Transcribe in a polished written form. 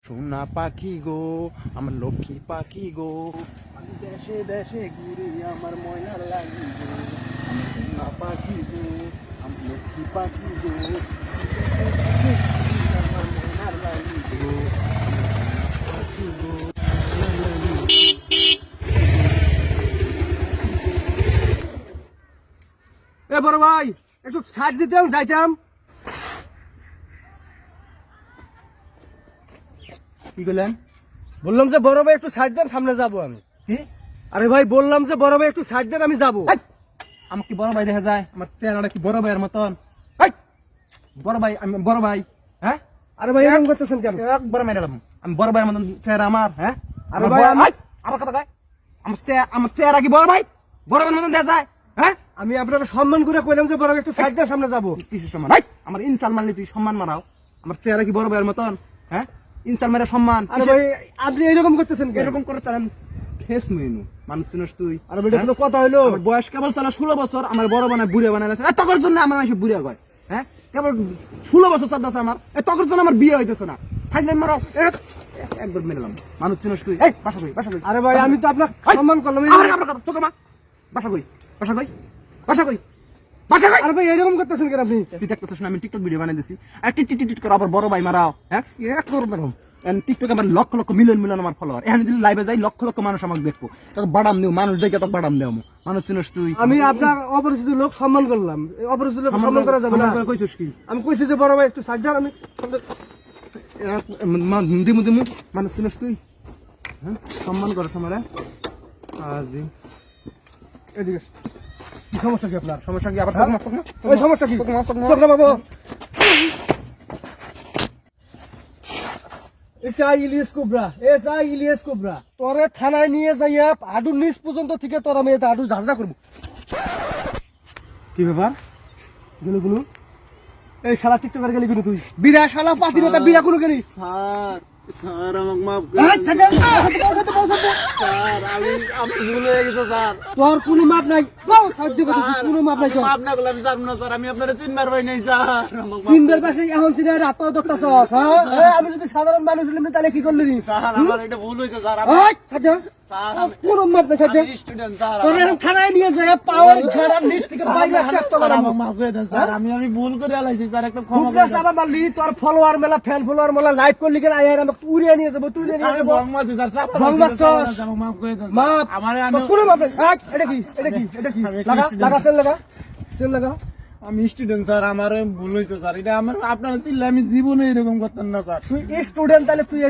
সোনা পাখি গো আমার লক্ষ্মী পাখি গো, আমি দেশে দেশে ঘুরি আমার ময়নার লাগি গো, আমি সোনা পাখি গো আমার লক্ষ্মী পাখি গো, আমার ময়নার লাগি গো, পাখি গো। এ বড় ভাই একটু ছাড় দিতাম যাইতাম। কি করলেন? বললাম যে বড় ভাই একটু ছাড় দেন, সামনে যাবো আমি। কি? আরে ভাই বললাম যে বড় ভাই একটু ছাড় দেন, আমি যাবো। আমার কি বড় ভাই দেখা যায়? আমার চেহারাটা কি বড় ভাইয়ের মতন? বড় ভাই, আমি বড় ভাই। হ্যাঁ, আরে ভাই এরকম করতেছেন কেন? একবার ম্যাডাম আমি বড় ভাইয়ের মতন চেহারা আমার। হ্যাঁ, আরে আমার ভাই, আমার কথা কয়, আমার চেহারা কি বড় ভাই বড় ভাইয়ের মতন দেখা যায়? হ্যাঁ, আমি আপনাকে সম্মান করে কইলাম যে বড় ভাই একটু ছাড় দেন, সামনে যাবো। কিসের সম্মান? আমার ইনসাল মারলে তুই সম্মান মারাও? আমার চেহারা কি বড় ভাইয়ের মতন? হ্যাঁ, ইনসাল মেরা সম্মান? আরে ভাই আপনি এরকম করতেছেন কেন? এরকম করে তার ফেস মেনু মানুষ চিনস তুই? আরে ভাই এটা কোনো কথা হইলো? আমার বয়স কেবল চলা 16 বছর, আমার বড় বানায় বুড়ে বানায় তখন জন্য আমার মাসে বুড়ে কয়। হ্যাঁ, কেবল 16 বছর চাচ্ছে আমার, তখন জন্য আমার বিয়ে হইতেছে না। খাইলেন মারো একবার মেলাম। মানুষ চিনস তুই? এই বাসা কই, বাসা কই? আরে ভাই আমি তো আপনাকে সম্মান করলাম। আমার কথা তোকে মা বাসা কই, বাসা কই, বাসা কই, বাসা কই? আরে ভাই এরকম করতেছেন কেন আপনি? তুই দেখতেছিস না আমি টিকটক ভিডিও বানাই দিছি, আর টিট টিট টিট করে আবার বড় ভাই মারাও। হ্যাঁ, এক করবে না। টিকটকে আমার লক্ষ লক্ষ মিলিয়ন মিলিয়ন আমার ফলোয়ার। এখন যদি লাইভে যাই লক্ষ লক্ষ মানুষ আমাকে দেখবো, তোকে বাড়াম দিও, মানুষ দেখে তোকে বাড়াম দেও। মানুষ চিনস তুই? আমি আপনার অপরিচিত লোক সম্মান করলাম, অপরিচিত লোক সম্মান করা যাবে না। কইছিস কি? আমি কইছি যে বড় ভাই একটু ছাড় দেন, আমি দিমু দিমু মানুষ চিনস তুই? হ্যাঁ, সম্মান করস আমারে আজি। এদিকে। কি সমস্যা কি আপনার? সমস্যা কি? আবার ওই সমস্যা কি? চোখ না বাবু। ইলিয়াস কুবরা তোরে থানায় নিয়ে যাইয়া হাডুর নিচ পর্যন্ত থেকে তোর আমি হাডু ঝাঁঝরা করবো। কি ব্যাপার? গুলো গুলো এই শালা টিকটকার গেলি গুলো তুই বিরা শালা পাতিরতা বিরা কোনো গেলি। স্যার, স্যার আমাকে মাফ স্যার আমি ভুল হয়ে গেছে স্যার। তোর কোনো মাপ নাই, সাহায্য করতেছিস, কোনো মাপ নাই তোর। মাফ না করলে আমি জানবো না স্যার, আমি আপনারা চিনবার পাই নাই স্যার। সিনদের পাশে এখন সিনে রাত ধরতেছ। আমি যদি সাধারণ মানুষ হলাম তাহলে কি করলি? স্যার আমার এটা ভুল হয়েছে স্যার। স্যার কোনো মাপ নাই সাহায্য। স্টুডেন্ট স্যার, তোর এখন থানায় নিয়ে যায় পাওয়ার ঘাড়ার নিচ থেকে বাইরে চেষ্টা করাবো। মাফ করে দেন স্যার, আমি ভুল করে আলাইছি স্যার, একটা ক্ষমা মুখটা করে দেন। চাপা মারলি, তোর ফলোয়ার মেলা ফ্যান ফলোয়ার মেলা লাইভ করলি কেন? আয় আমাকে উড়িয়ে নিয়ে যাবো, তুই নিয়ে আমি যাবো। ভং মারছি স্যার, চাপা ভং মারছি, মারছস? চাপা মারছি, মাফ করে দেন স্যার। মাপ আমারে তোর কোনো মাপ নাই। এটা কি? এটা কি? এটা কি? আমি লাগা student। লাগা, সেল লাগা, সেল লাগা। আমি স্টুডেন্ট স্যার, আমার ভুল হয়েছে স্যার। এটা আমার আপনারা চিনলে আমি জীবনে এরকম করতাম না স্যার। তুই স্টুডেন্ট তাহলে তুই